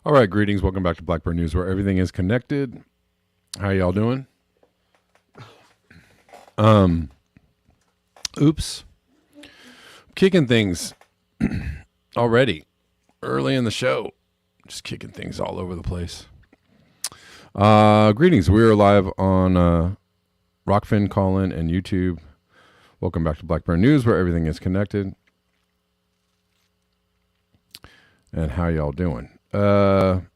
All right, greetings. Welcome back to Blackbird News, where everything is connected. How y'all doing? Oops. Kicking things already early in the show. Just kicking things all over the place. Greetings. We're live on Rockfin, Callin, and YouTube. Welcome back to Blackbird News, where everything is connected. And how y'all doing? Human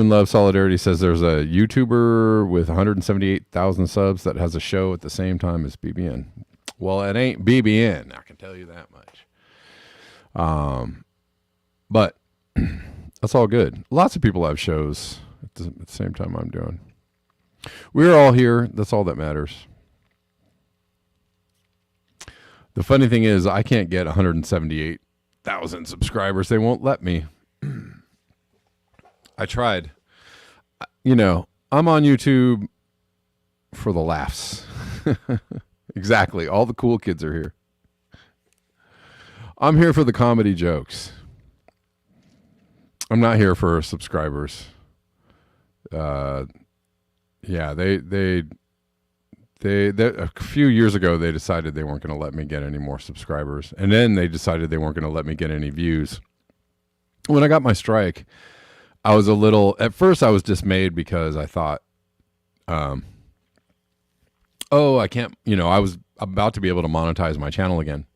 Love Solidarity says there's a YouTuber with 178,000 subs that has a show at the same time as BBN. Well, it ain't BBN, I can tell you that much. But that's all good. Lots of people have shows at the same time I'm doing. We're all here. That's all that matters. The funny thing is, I can't get 178,000 subscribers. They won't let me. I tried. You know, I'm on YouTube for the laughs. Exactly. All the cool kids are here. I'm here for the comedy jokes. I'm not here for subscribers. Yeah, they a few years ago they decided they weren't going to let me get any more subscribers, and then they decided they weren't going to let me get any views. When I got my strike, I was at first I was dismayed because I thought, I can't, I was about to be able to monetize my channel again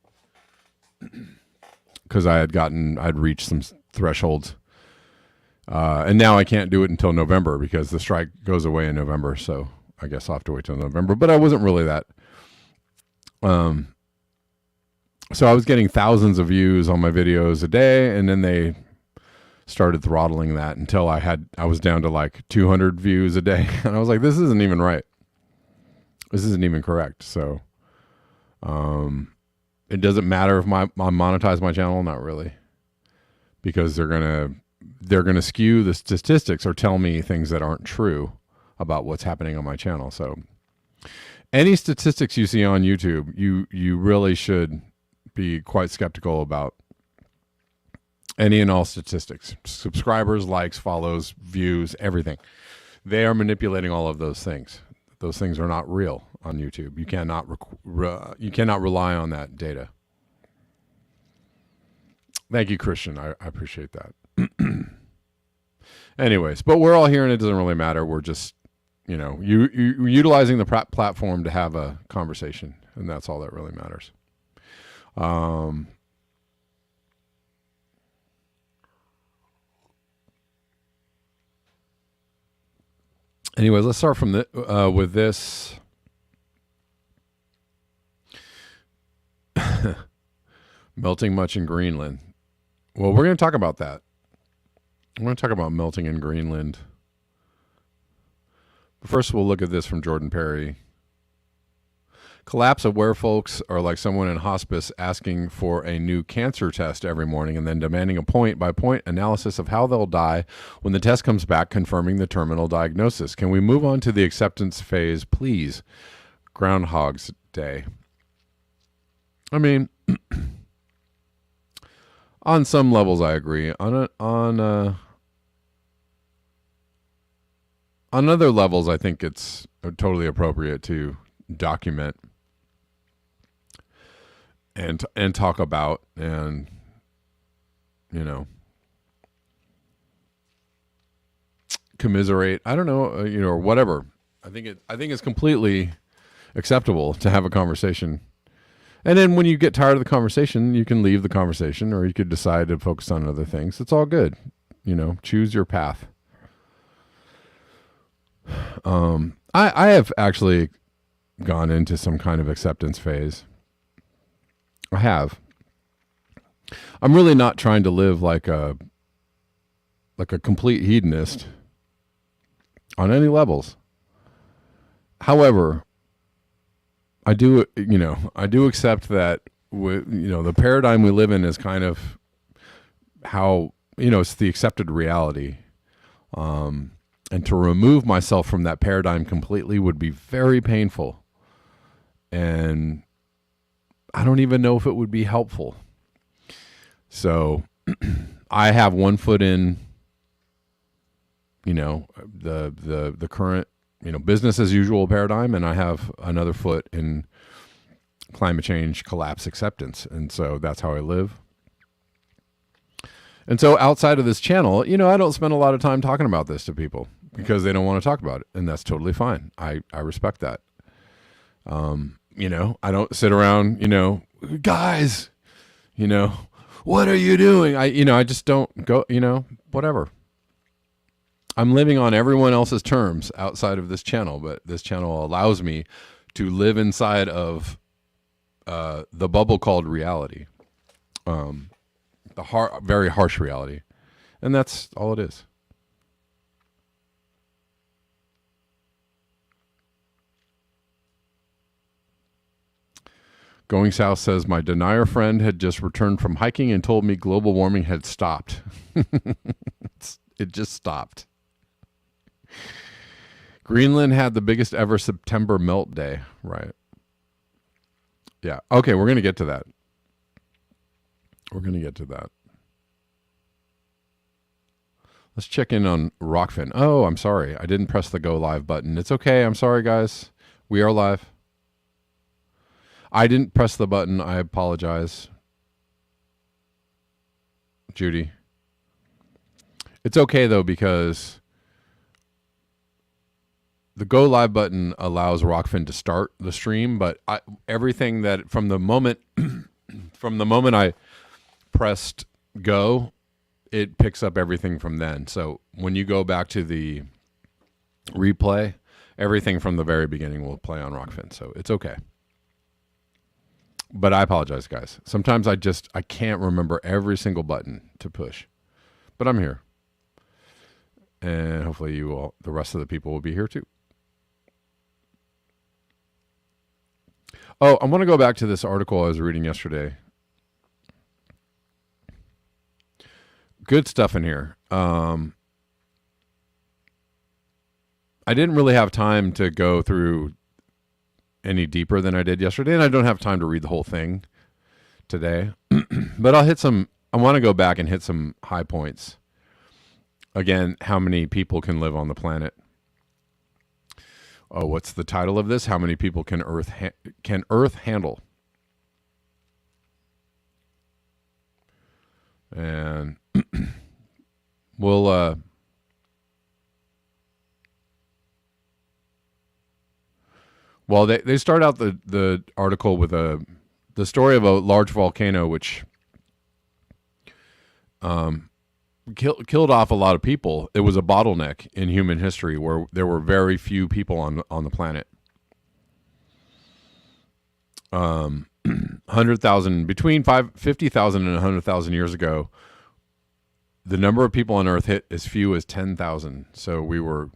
because I'd reached some thresholds. And now I can't do it until November because the strike goes away in November. So I guess I'll have to wait till November, but I wasn't really that. So I was getting thousands of views on my videos a day, and then they started throttling that until I was down to like 200 views a day. And I was like, this isn't even right. This isn't even correct. So, it doesn't matter if I monetize my channel, not really, because they're going to skew the statistics or tell me things that aren't true about what's happening on my channel. So any statistics you see on YouTube, you really should be quite skeptical about any and all statistics, subscribers, likes, follows, views, everything. They are manipulating all of those things. Those things are not real on YouTube. You cannot rely on that data. Thank you, Christian. I appreciate that. Anyways, but we're all here and it doesn't really matter. We're just, you utilizing the platform to have a conversation, and that's all that really matters. Anyways, let's start from with this. Melting much in Greenland. Well, we're going to talk about that. We're going to talk about melting in Greenland. But first, we'll look at this from Jordan Perry. Collapse of where folks are like someone in hospice asking for a new cancer test every morning and then demanding a point-by-point analysis of how they'll die when the test comes back confirming the terminal diagnosis. Can we move on to the acceptance phase, please? Groundhog's Day. I mean, on some levels, I agree. On other levels, I think it's totally appropriate to document and talk about and commiserate. I don't know, or whatever. I think it's completely acceptable to have a conversation. And then when you get tired of the conversation, you can leave the conversation, or you could decide to focus on other things. It's all good. Choose your path. I have actually gone into some kind of acceptance phase. I have. I'm really not trying to live like a complete hedonist on any levels. However, I do accept that the paradigm we live in is kind of how, it's the accepted reality. And to remove myself from that paradigm completely would be very painful. And I don't even know if it would be helpful. So I have one foot in the current, business as usual paradigm, and I have another foot in climate change collapse acceptance. And so that's how I live. And so outside of this channel, I don't spend a lot of time talking about this to people because they don't want to talk about it. And that's totally fine. I respect that. I don't sit around, guys, what are you doing? I just don't go, whatever. I'm living on everyone else's terms outside of this channel, but this channel allows me to live inside of the bubble called reality. Very harsh reality. And that's all it is. Going South says, my denier friend had just returned from hiking and told me global warming had stopped. It just stopped. Greenland had the biggest ever September melt day. Right. Yeah. Okay, we're going to get to that. Let's check in on Rockfin. Oh, I'm sorry. I didn't press the go live button. It's okay. I'm sorry, guys. We are live. I didn't press the button. I apologize. Judy. It's okay, though, because the go live button allows Rockfin to start the stream, but everything that from the moment I pressed go, it picks up everything from then. So when you go back to the replay, everything from the very beginning will play on Rockfin. So it's okay. But I apologize, guys. Sometimes I can't remember every single button to push. But I'm here. And hopefully the rest of the people will be here too. Oh, I want to go back to this article I was reading yesterday. Good stuff in here. I didn't really have time to go through any deeper than I did yesterday, and I don't have time to read the whole thing today. But I want to go back and hit some high points. Again, how many people can live on the planet? Oh, what's the title of this? How many people can Earth handle? And we'll well, they start out the article with the story of a large volcano which killed off a lot of people. It was a bottleneck in human history where there were very few people on the planet. 100,000, between 50,000 and 100,000 years ago, the number of people on Earth hit as few as 10,000. So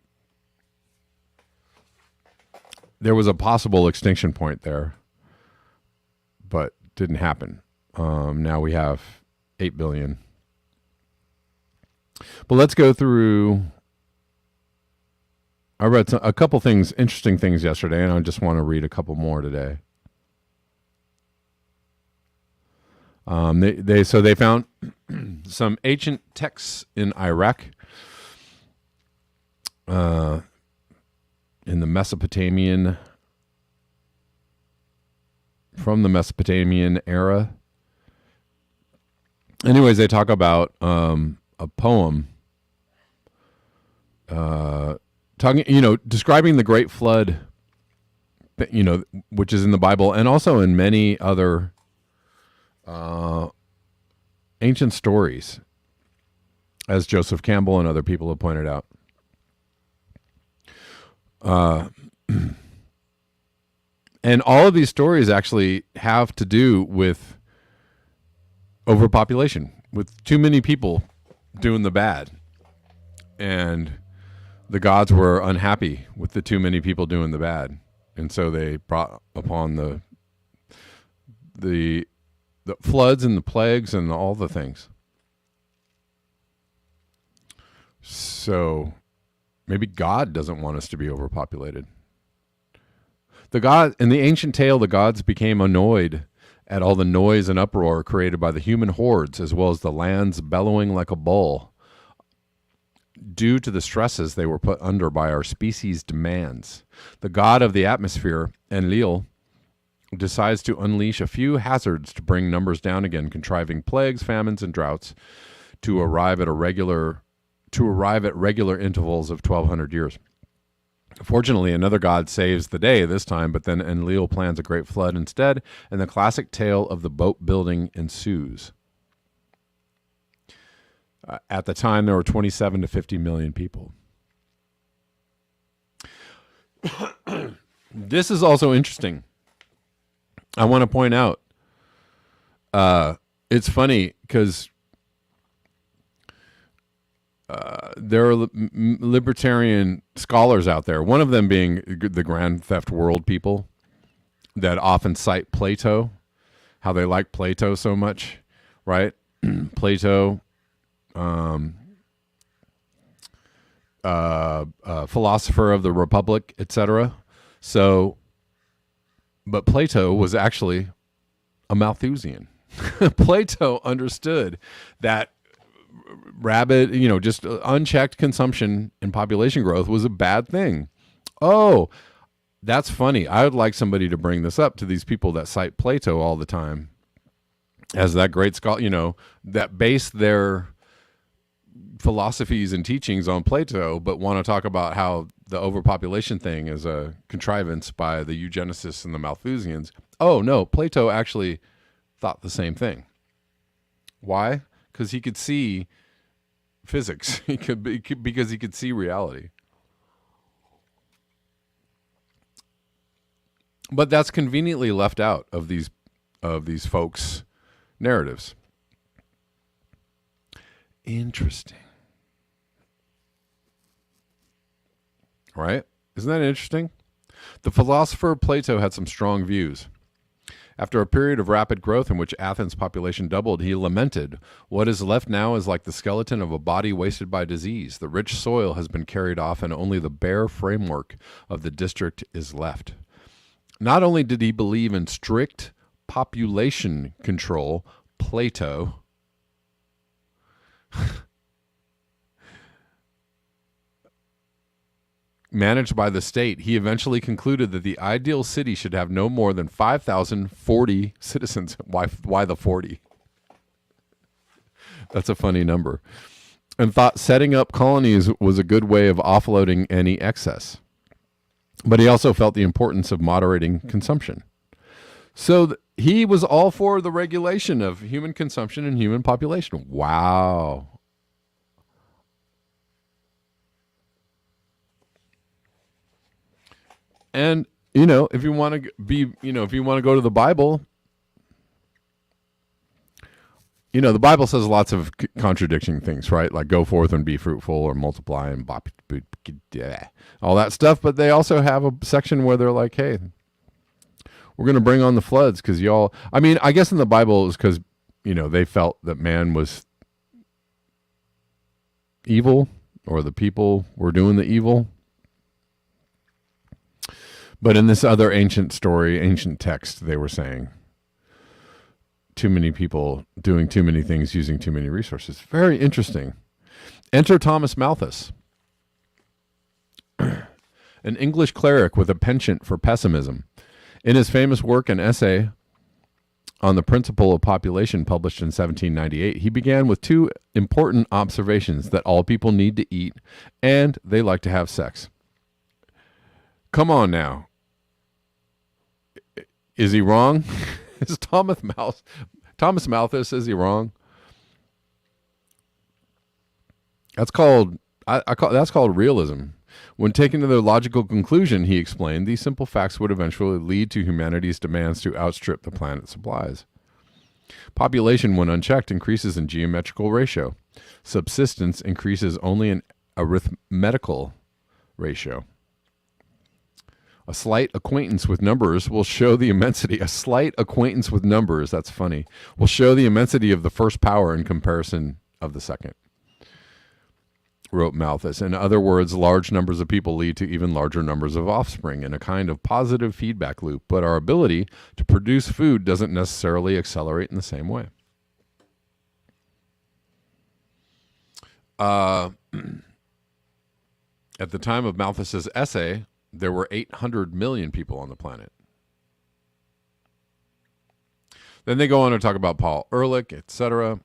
there was a possible extinction point there, but didn't happen. Now we have 8 billion. But let's go through. I read a couple things, interesting things yesterday, and I just want to read a couple more today. They found some ancient texts in Iraq, in the Mesopotamian, from the Mesopotamian era. Anyways, they talk about a poem, describing the Great Flood, which is in the Bible and also in many other ancient stories, as Joseph Campbell and other people have pointed out. And all of these stories actually have to do with overpopulation, with too many people doing the bad. And the gods were unhappy with the too many people doing the bad. And so they brought upon the floods and the plagues and all the things. So maybe God doesn't want us to be overpopulated. In the ancient tale, the gods became annoyed at all the noise and uproar created by the human hordes, as well as the lands bellowing like a bull. due to the stresses they were put under by our species' demands. The god of the atmosphere, Enlil, decides to unleash a few hazards to bring numbers down again, contriving plagues, famines, and droughts to arrive at regular intervals of 1,200 years. Fortunately, another god saves the day this time, but then Enlil plans a great flood instead, and the classic tale of the boat building ensues. At the time, there were 27 to 50 million people. This is also interesting. I want to point out, it's funny because there are libertarian scholars out there, one of them being the Grand Theft World people that often cite Plato, how they like Plato so much, right? Plato, philosopher of the Republic, etc. So, but Plato was actually a Malthusian. Plato understood that rabid, just unchecked consumption and population growth was a bad thing. Oh, that's funny. I would like somebody to bring this up to these people that cite Plato all the time as that great scholar, that base their philosophies and teachings on Plato, but want to talk about how the overpopulation thing is a contrivance by the eugenicists and the Malthusians. Oh, no, Plato actually thought the same thing. Why? Because he could see physics. Because he could see reality. But that's conveniently left out of these folks' narratives. Interesting. Right? Isn't that interesting? The philosopher Plato had some strong views. After a period of rapid growth in which Athens' population doubled, he lamented, "What is left now is like the skeleton of a body wasted by disease. The rich soil has been carried off, and only the bare framework of the district is left." Not only did he believe in strict population control, Plato managed by the state, he eventually concluded that the ideal city should have no more than 5,040 citizens. Why the 40? That's a funny number. And thought setting up colonies was a good way of offloading any excess. But he also felt the importance of moderating consumption. So he was all for the regulation of human consumption and human population. Wow. And, if you want to if you want to go to the Bible, the Bible says lots of contradicting things, right? Like go forth and be fruitful or multiply and all that stuff. But they also have a section where they're like, hey, we're going to bring on the floods because y'all, I guess in the Bible it was because, they felt that man was evil or the people were doing the evil. But in this other ancient text, they were saying too many people doing too many things, using too many resources. Very interesting. Enter Thomas Malthus, an English cleric with a penchant for pessimism. In his famous work, an essay on the principle of population published in 1798, he began with two important observations: that all people need to eat and they like to have sex. Come on now. Is he wrong? Is Thomas Malthus, is he wrong? That's called realism. When taken to their logical conclusion, he explained, these simple facts would eventually lead to humanity's demands to outstrip the planet's supplies. Population, when unchecked, increases in geometrical ratio. Subsistence increases only in arithmetical ratio. A slight acquaintance with numbers will show the immensity. A slight acquaintance with numbers, that's funny, will show the immensity of the first power in comparison of the second, wrote Malthus. In other words, large numbers of people lead to even larger numbers of offspring in a kind of positive feedback loop, but our ability to produce food doesn't necessarily accelerate in the same way. At the time of Malthus's essay, there were 800 million people on the planet. Then they go on to talk about Paul Ehrlich, etc.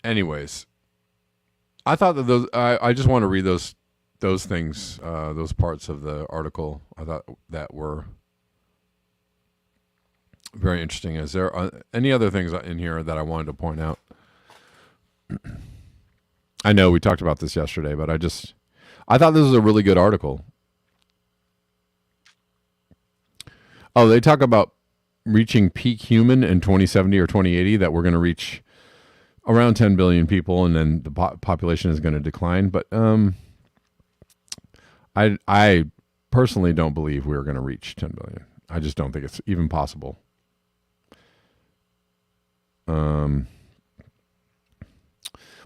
Anyways, I thought that those. I just want to read those things, those parts of the article. I thought that were very interesting. Is there any other things in here that I wanted to point out? I know we talked about this yesterday, but I thought this was a really good article. Oh, they talk about reaching peak human in 2070 or 2080, that we're going to reach around 10 billion people, and then the population is going to decline. But I personally don't believe we're going to reach 10 billion. I just don't think it's even possible.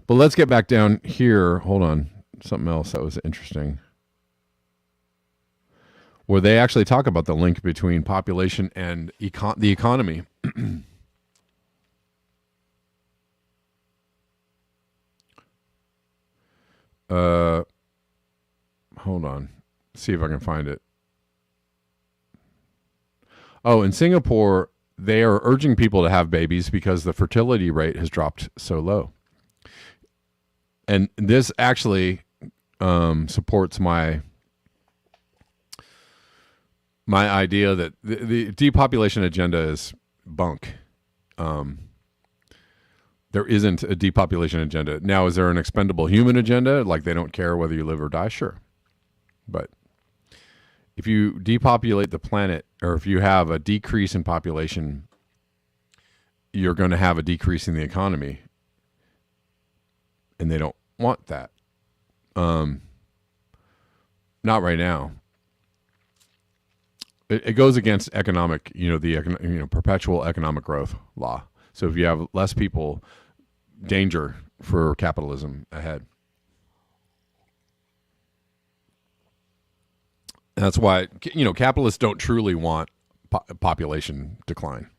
But let's get back down here. Hold on. Something else that was interesting, where they actually talk about the link between population and the economy. Hold on. See if I can find it. Oh, in Singapore, they are urging people to have babies because the fertility rate has dropped so low. And this actually supports my idea that the depopulation agenda is bunk. There isn't a depopulation agenda. Now, is there an expendable human agenda? Like they don't care whether you live or die? Sure. But if you depopulate the planet, or if you have a decrease in population, you're going to have a decrease in the economy. And they don't want that. Not right now. It goes against economic, the perpetual economic growth law. So if you have less people, danger for capitalism ahead. That's why, capitalists don't truly want population decline.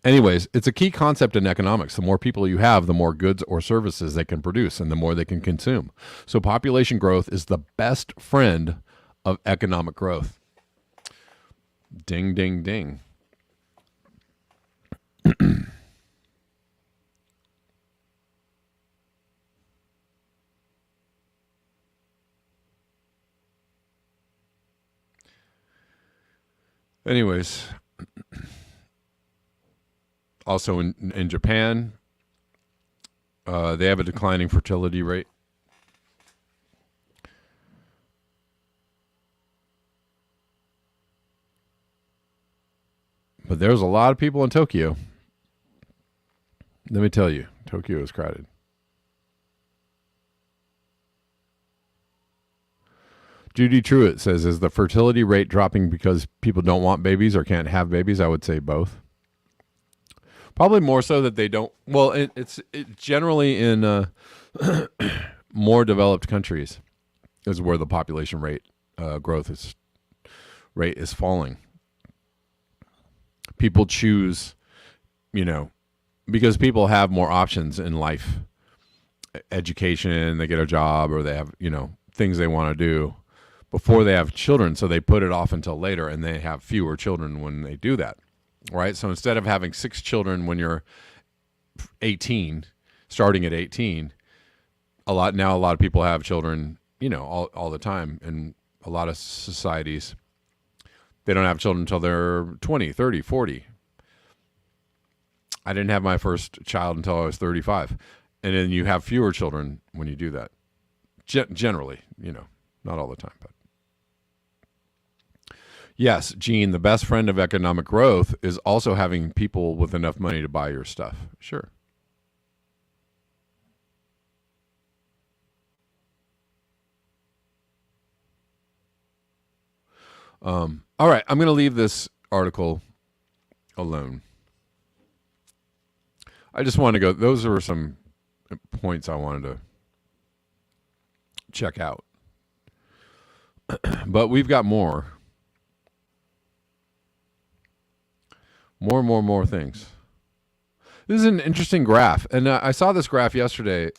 Anyways, it's a key concept in economics. The more people you have, the more goods or services they can produce and the more they can consume. So population growth is the best friend of economic growth. Ding, ding, ding. Anyways, also in Japan, they have a declining fertility rate. But there's a lot of people in Tokyo. Let me tell you, Tokyo is crowded. Judy Truitt says, is the fertility rate dropping because people don't want babies or can't have babies? I would say both. Probably more so that they don't. Well, it's generally in more developed countries is where the population rate rate is falling. People choose, because people have more options in life. Education, they get a job, or they have, things they want to do before they have children. So they put it off until later, and they have fewer children when they do that. Right? So instead of having 6 children when you're 18, starting at 18, a lot of people have children, all the time. And a lot of societies, they don't have children until they're 20, 30, 40. I didn't have my first child until I was 35. And then you have fewer children when you do that. Generally, not all the time, but. Yes, Gene, the best friend of economic growth is also having people with enough money to buy your stuff. Sure. All right, I'm going to leave this article alone. I just want to go. Those are some points I wanted to check out. But we've got more. More things. This is an interesting graph. And I saw this graph yesterday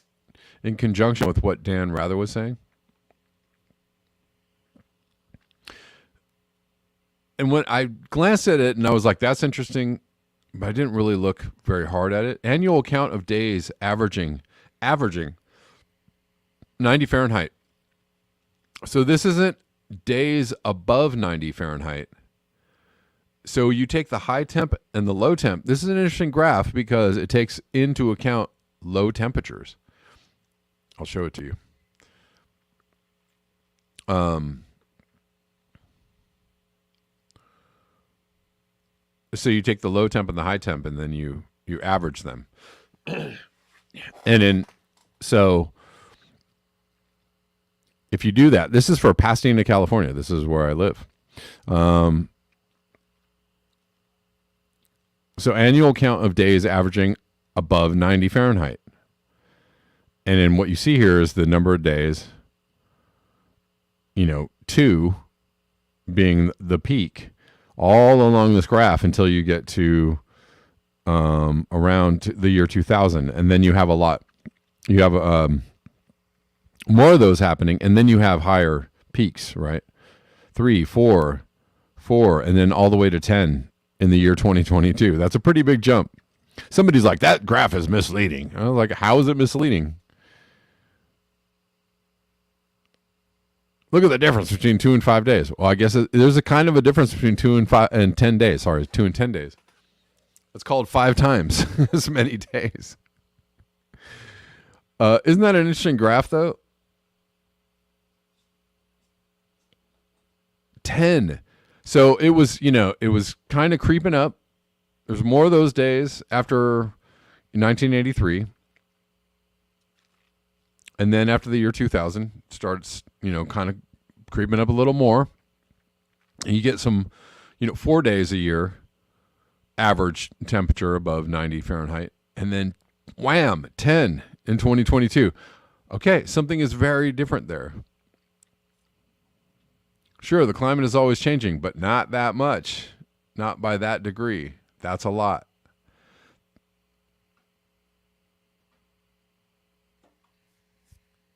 in conjunction with what Dan Rather was saying. And when I glanced at it and I was like, that's interesting, but I didn't really look very hard at it. Annual count of days averaging 90 Fahrenheit. So this isn't days above 90 Fahrenheit. So you take the high temp and the low temp. This is an interesting graph because it takes into account low temperatures. I'll show it to you. So you take the low temp and the high temp, and then you average them. So if you do that, this is for Pasadena, California. This is where I live. So annual count of days averaging above 90 Fahrenheit. And then what you see here is the number of days, 2 being the peak, all along this graph until you get to around the year 2000. And then you have more of those happening, and then you have higher peaks, right? 3, 4, and then all the way to 10 in the year 2022. That's a pretty big jump. Somebody's like, that graph is misleading. I was like, how is it misleading? Look at the difference between 2 and 5 days. Well, I guess there's a kind of a difference between 2 and 5 and 10 days. Sorry, 2 and 10 days. It's called 5 times as many days. Isn't that an interesting graph, though? 10. So it was, it was kind of creeping up. There's more of those days after 1983. And then after the year 2000, it starts, kind of creeping up a little more. And you get some, 4 days a year, average temperature above 90 Fahrenheit. And then, wham, 10 in 2022. Okay, something is very different there. Sure, the climate is always changing, but not that much. Not by that degree. That's a lot.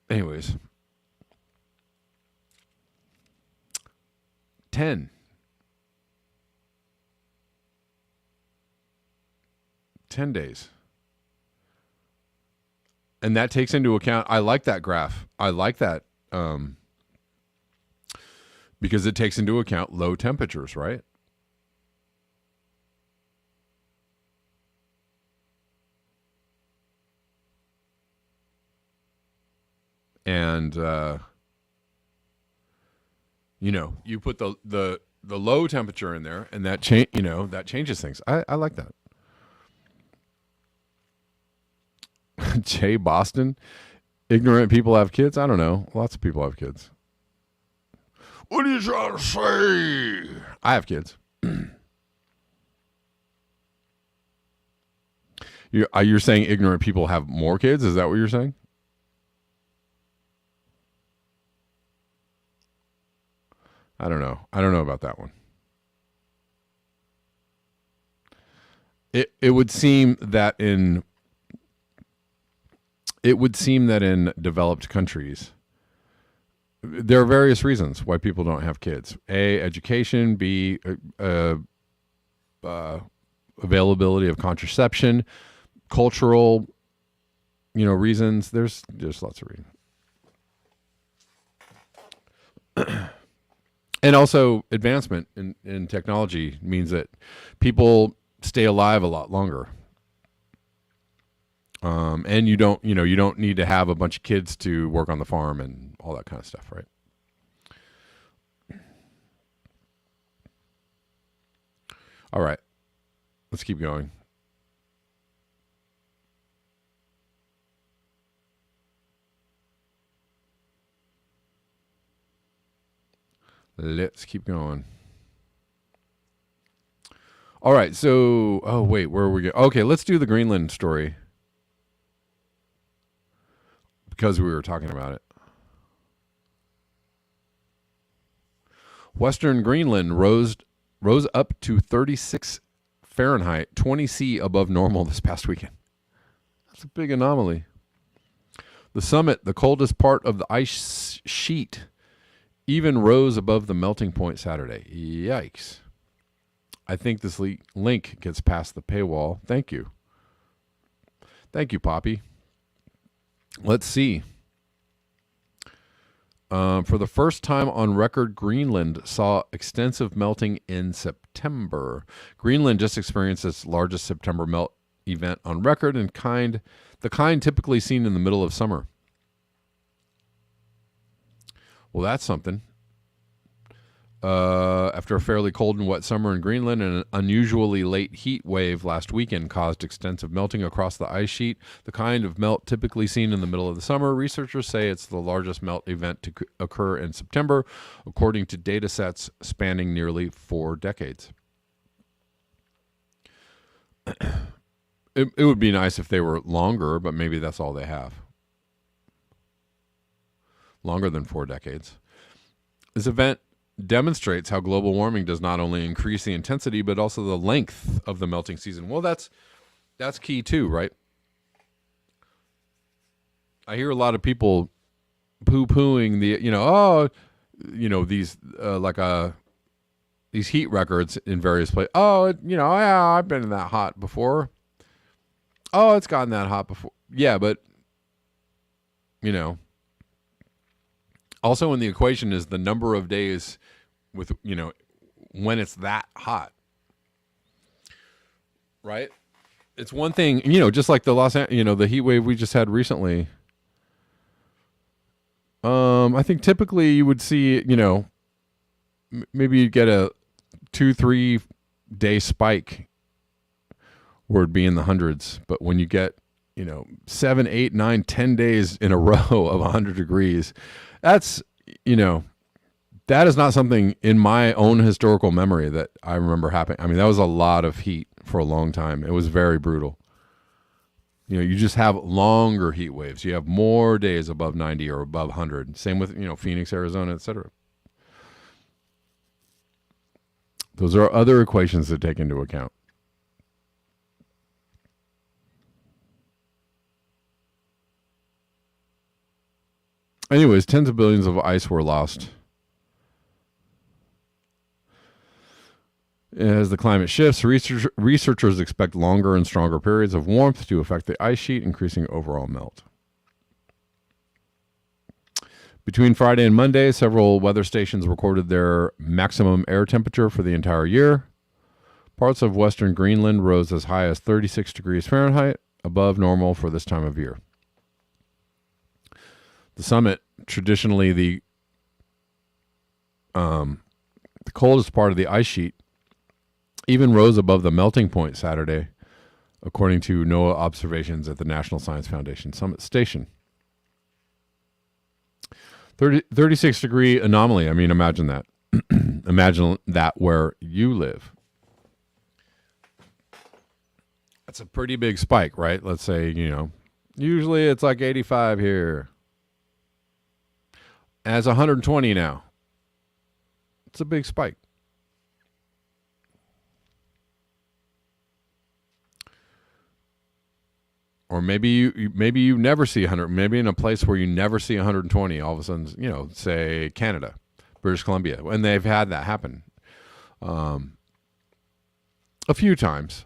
Anyways. 10 days. And that takes into account, I like that graph. I like that because it takes into account low temperatures, right? And you put the low temperature in there, and that that changes things. I like that. Jay Boston, ignorant people have kids. I don't know. Lots of people have kids. What are you trying to say? I have kids. You're saying ignorant people have more kids? Is that what you're saying? I don't know. I don't know about that one. It would seem that in developed countries, there are various reasons why people don't have kids. A, education. B, availability of contraception. Cultural, reasons. There's just lots of reasons. And also advancement in technology means that people stay alive a lot longer. And you don't need to have a bunch of kids to work on the farm and all that kind of stuff, right? All right. Let's keep going. Let's keep going. All right. So, wait, where are we going? Okay, let's do the Greenland story because we were talking about it. Western Greenland rose up to 36 Fahrenheit, 20 C above normal this past weekend. That's a big anomaly. The summit, the coldest part of the ice sheet, even rose above the melting point Saturday. Yikes. I think this link gets past the paywall. Thank you. Thank you, Poppy. Let's see. For the first time on record, Greenland saw extensive melting in September. Greenland just experienced its largest September melt event on record, and the kind typically seen in the middle of summer. Well, that's something. After a fairly cold and wet summer in Greenland, an unusually late heat wave last weekend caused extensive melting across the ice sheet, the kind of melt typically seen in the middle of the summer. Researchers say it's the largest melt event to occur in September, according to data sets spanning nearly 4 decades. It would be nice if they were longer, but maybe that's all they have. Longer than 4 decades. This event demonstrates how global warming does not only increase the intensity, but also the length of the melting season. Well, that's key too, right? I hear a lot of people poo-pooing these heat records in various places. Oh, yeah, I've been that hot before. Oh, it's gotten that hot before. Yeah, but also in the equation is the number of days with, when it's that hot. Right? It's one thing, just like the heat wave we just had recently. I think typically you would see, maybe you'd get a 2-3 day spike where it'd be in the hundreds. But when you get, 7, 8, 9, 10 days in a row of 100 degrees, that's, that is not something in my own historical memory that I remember happening. I mean, that was a lot of heat for a long time. It was very brutal. You just have longer heat waves. You have more days above 90 or above 100. Same with, Phoenix, Arizona, etc. Those are other equations to take into account. Anyways, tens of billions of ice were lost. As the climate shifts, researchers expect longer and stronger periods of warmth to affect the ice sheet, increasing overall melt. Between Friday and Monday, several weather stations recorded their maximum air temperature for the entire year. Parts of western Greenland rose as high as 36 degrees Fahrenheit, above normal for this time of year. The summit, traditionally the coldest part of the ice sheet, even rose above the melting point Saturday, according to NOAA observations at the National Science Foundation Summit Station. 36 degree anomaly. I mean, imagine that. Imagine that where you live. That's a pretty big spike, right? Let's say, usually it's like 85 here. As 120 now. It's a big spike. Or maybe you never see 100. Maybe in a place where you never see 120, all of a sudden, say Canada, British Columbia, and they've had that happen a few times.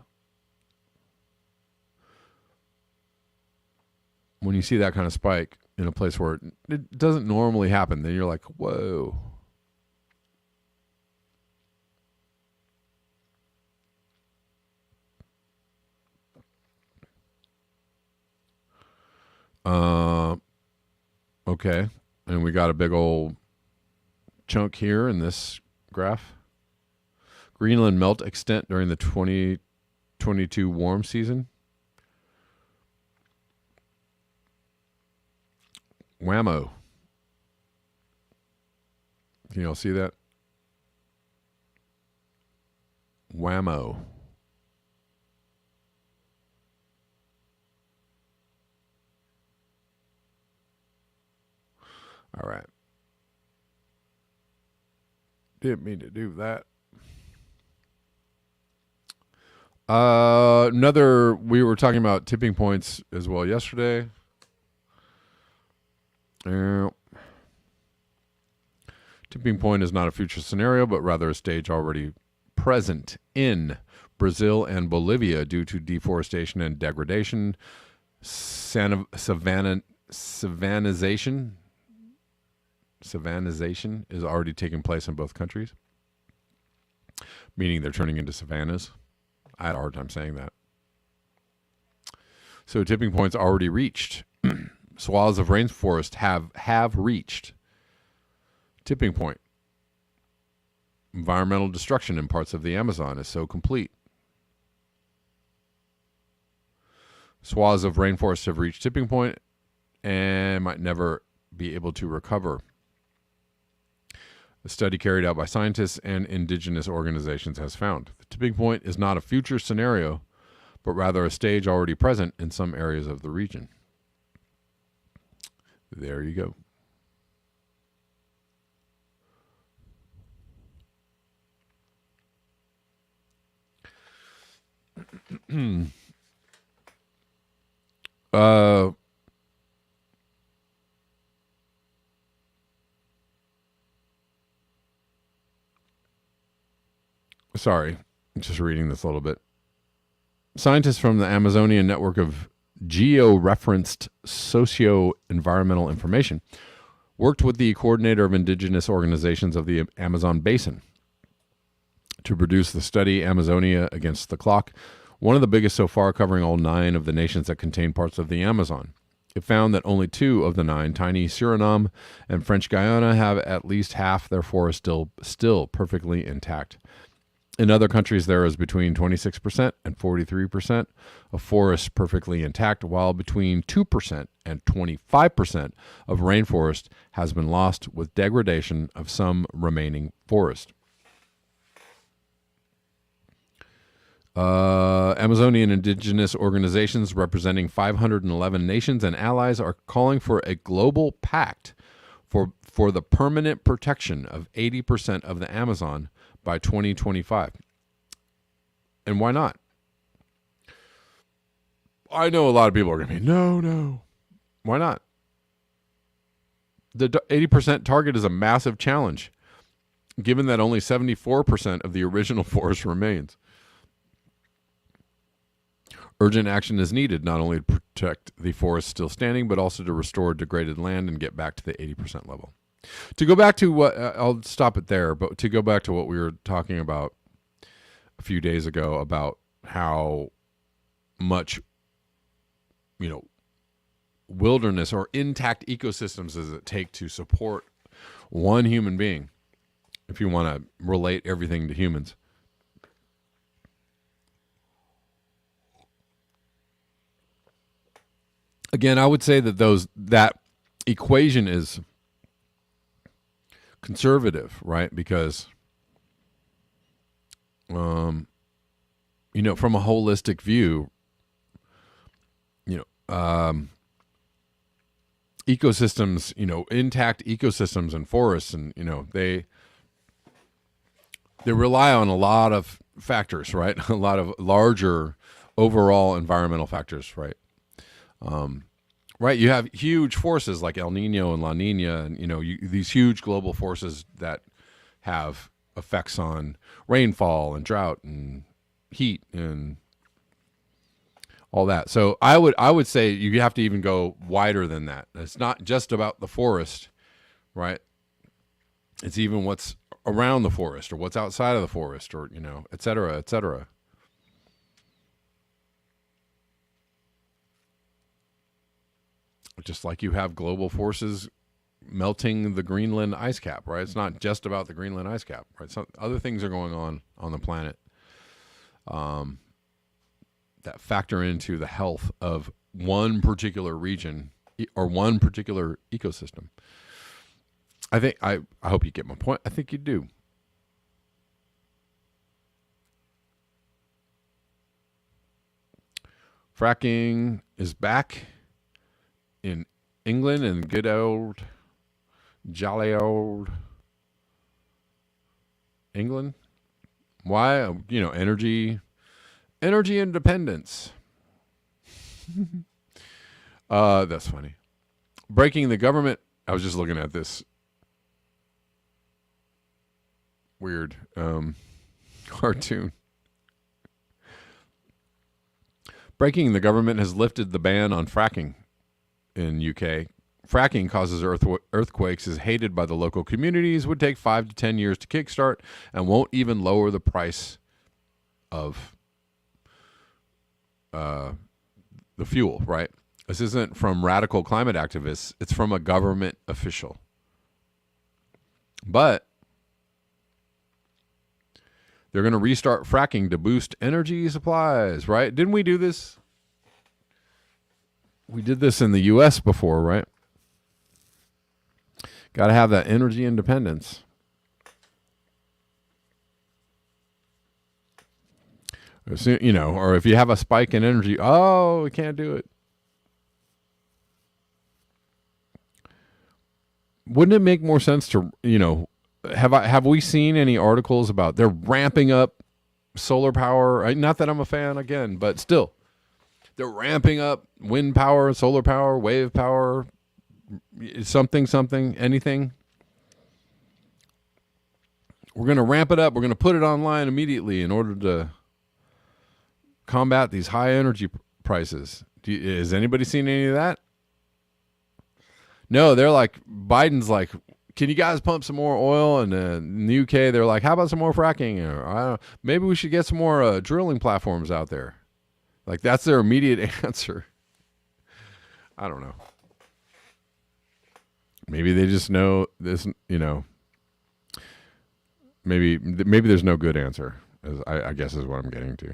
When you see that kind of spike in a place where it doesn't normally happen, then you're like, whoa. Okay. And we got a big old chunk here in this graph. Greenland melt extent during the 2022 warm season. Whammo. Can you all see that? Whammo. All right. Didn't mean to do that. We were talking about tipping points as well yesterday. Tipping point is not a future scenario, but rather a stage already present in Brazil and Bolivia due to deforestation and degradation. Savannization is already taking place in both countries, meaning they're turning into savannas. I had a hard time saying that. So tipping points already reached. Swaths of rainforest have reached tipping point. Environmental destruction in parts of the Amazon is so complete. Swaths of rainforest have reached tipping point and might never be able to recover. A study carried out by scientists and indigenous organizations has found the tipping point is not a future scenario, but rather a stage already present in some areas of the region. There you go. Sorry, I'm just reading this a little bit. Scientists from the Amazonian Network of Geo-Referenced Socio-Environmental Information worked with the coordinator of indigenous organizations of the Amazon Basin to produce the study Amazonia Against the Clock, one of the biggest so far, covering all 9 of the nations that contain parts of the Amazon. It found that only 2 of the 9, tiny Suriname and French Guiana, have at least half their forest still perfectly intact. In other countries, there is between 26% and 43% of forests perfectly intact, while between 2% and 25% of rainforest has been lost with degradation of some remaining forest. Amazonian indigenous organizations representing 511 nations and allies are calling for a global pact for the permanent protection of 80% of the Amazon by 2025. And why not? I know a lot of people are going to be, no. Why not? The 80% target is a massive challenge, given that only 74% of the original forest remains. Urgent action is needed, not only to protect the forest still standing, but also to restore degraded land and get back to the 80% level. To go back to what, I'll stop it there, but to go back to what we were talking about a few days ago about how much, wilderness or intact ecosystems does it take to support one human being, if you want to relate everything to humans. Again, I would say that that equation is conservative, right? Because, from a holistic view, ecosystems, intact ecosystems and forests, and they rely on a lot of factors, right? A lot of larger overall environmental factors, right? Right, you have huge forces like El Nino and La Nina, and these huge global forces that have effects on rainfall and drought and heat and all that. So I would say you have to even go wider than that. It's not just about the forest, right? It's even what's around the forest or what's outside of the forest, or et cetera, et cetera. Just like you have global forces melting the Greenland ice cap, right? It's not just about the Greenland ice cap, right? So other things are going on the planet that factor into the health of one particular region or one particular ecosystem. I hope you get my point. I think you do. Fracking is back in England and good old, jolly old England. Why? Energy Energy independence. That's funny. Breaking the government. I was just looking at this weird cartoon. Breaking the government has lifted the ban on fracking in UK. Fracking causes earthquakes, is hated by the local communities, would take 5 to 10 years to kickstart, and won't even lower the price of the fuel, right? This isn't from radical climate activists. It's from a government official. But they're going to restart fracking to boost energy supplies, right? Didn't we do this? We did this in the U.S. before, right? Got to have that energy independence. You know, or if you have a spike in energy, oh, we can't do it. Wouldn't it make more sense to, you know, have we seen any articles about they're ramping up solar power? Not that I'm a fan again, but still, they're ramping up wind power, solar power, wave power, something, anything. We're going to ramp it up. We're going to put it online immediately in order to combat these high energy prices. Has anybody seen any of that? No, they're like, Biden's like, can you guys pump some more oil? And in the UK, they're like, how about some more fracking? Or, I don't know, maybe we should get some more drilling platforms out there. Like, that's their immediate answer. I don't know. Maybe they just know this, you know. Maybe there's no good answer, I guess is what I'm getting to.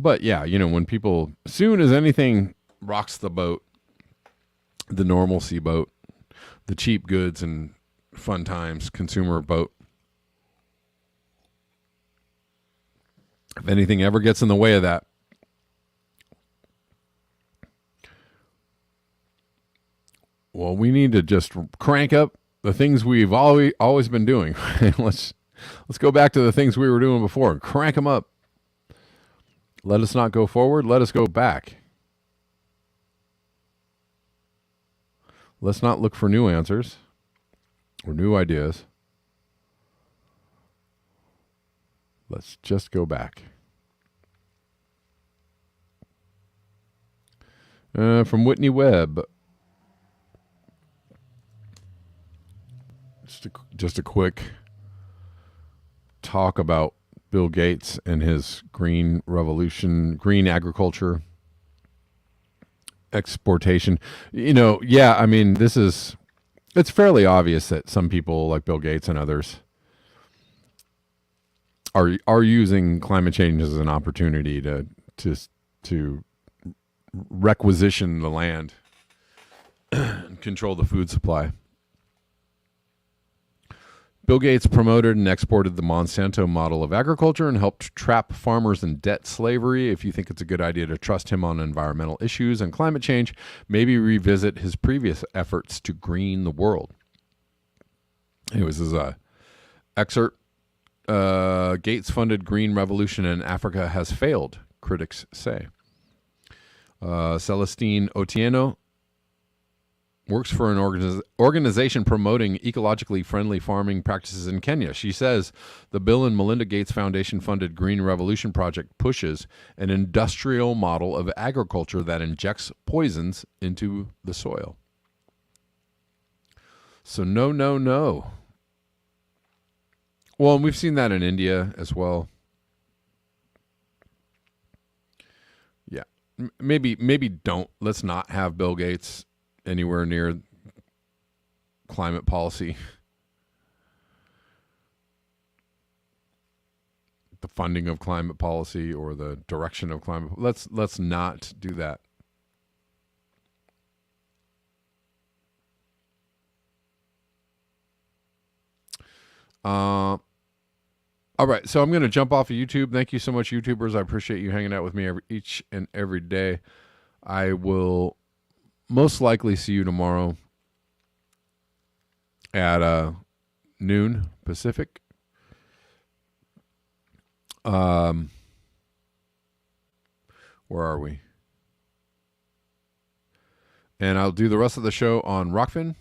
But yeah, you know, when people, as soon as anything rocks the boat, the normalcy boat, the cheap goods and fun times consumer boat, if anything ever gets in the way of that, well, we need to just crank up the things we've always been doing. Let's go back to the things we were doing before and crank them up. Let us not go forward. Let us go back. Let's not look for new answers or new ideas. Let's just go back. From Whitney Webb. Just a quick talk about Bill Gates and his green revolution, green agriculture, exportation. You know, yeah, I mean, it's fairly obvious that some people like Bill Gates and others are using climate change as an opportunity to requisition the land and control the food supply. Bill Gates promoted and exported the Monsanto model of agriculture and helped trap farmers in debt slavery. If you think it's a good idea to trust him on environmental issues and climate change, maybe revisit his previous efforts to green the world. Anyways, this is a excerpt. Gates-funded green revolution in Africa has failed, critics say. Celestine Otieno works for an organization promoting ecologically friendly farming practices in Kenya. She says the Bill and Melinda Gates Foundation-funded Green Revolution project pushes an industrial model of agriculture that injects poisons into the soil. So no, no, no. Well, and we've seen that in India as well. Yeah, maybe let's not have Bill Gates anywhere near climate policy, the funding of climate policy or the direction of climate. Let's not do that. All right, so I'm going to jump off of YouTube. Thank you so much, YouTubers. I appreciate you hanging out with me each and every day. I will most likely see you tomorrow. at noon Pacific. Where are we? And I'll do the rest of the show on Rockfin.